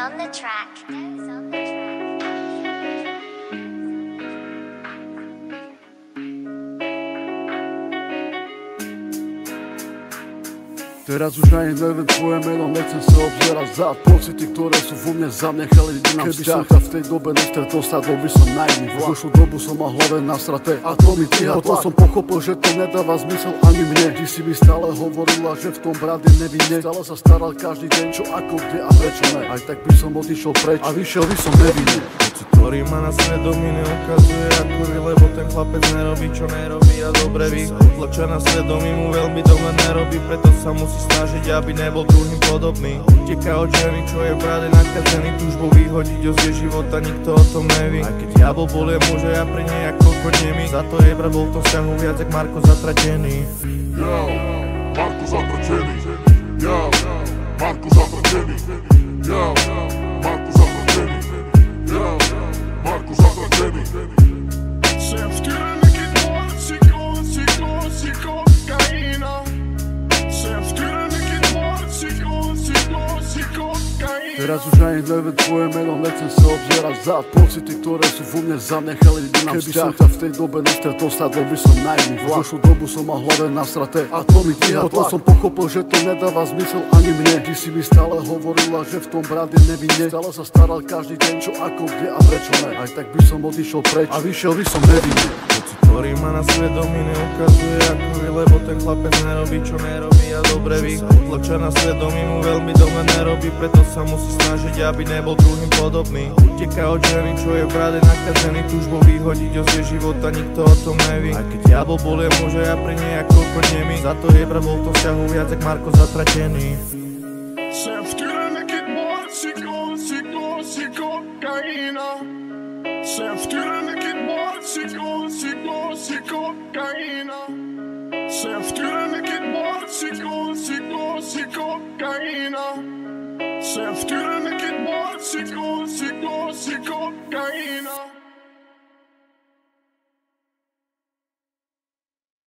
on the track. Teraz už ani neviem tvoje meno, nechcem sa obzerať za pocity, ktoré sú vo mne zanechali nám vzťah. Keby som v tej dobe nestretol sa, bol by som naivný vlak. Dlhšiu dobu som mal hlave nasraté a to mi tíha tlak. Potom som pochopil, že to nedáva zmysel ani mne. Ty si mi stále hovorila, že v tom brat je nevinne. Stále sa staral každý deň, čo ako, kde a prečo ne. Aj tak by som odišiel preč a vyšiel by som nevinne. Ktorý ma na svedomí neukazuje ako vy, lebo ten chlapec nerobí, čo nerobí a dobre ví. Utlača na svedomí mu veľmi doma nerobí, preto sa musí snažiť, aby nebol druhým podobný. Uteká od ženy, čo je práve nakazený, túžbou vyhodiť ho z jej života, nikto o tom neví. Aj keď diabol bol je muž a ja pre nej ako kodnemi, za to je brat, bol to vzťahu viac jak Marko zatratený. Yo, Marko zatratený. Yo, Marko zatratený. Yo, Marko zatratený. Yo, Marko zatratený. Sem vtýrený, keď môj kokaina. Sem vtýrený, keď môj kokaina. Teraz už ani neviem tvoje meno, nechcem sa obzerať za pocity, ktoré sú vo mne zanechali nám vzťah. Keby som ťa v tej dobe nestretol sa, bol by som naivný vlak. Dlhšiu dobu som mal hlave nasraté a to mi tíha tlak. Potom som pochopil, že to nedáva zmysel ani mne. Ty si mi stále hovorila, že v tom brat je nevinne. Stále sa staral každý deň, čo ako, kde a prečo ne. Aj tak by som odišiel preč a vyšiel by som nevinne. Ktorý ma na svedomí neukazuje ako vy, lebo ten chlapec nerobí, čo nerobí a dobre ví. Utlača na svedomí mu veľmi doma nerobí, preto sa musí snažiť, aby nebol druhým podobný. Uteká od ženy, čo je práve nakazený, túžbou vyhodiť ho z jej života, nikto o tom neví. Aj keď diabol bol je muž a ja pre nej ako kodnemi, za to je brat, bol to vzťahu viac jak Marko zatratený. Sem vtýrený, keď môj kokaina. Sem vtýrený, keď môj kokaina. Sem vtýrený, keď môj kokaina. Sem vtýrený, keď môj kokaina.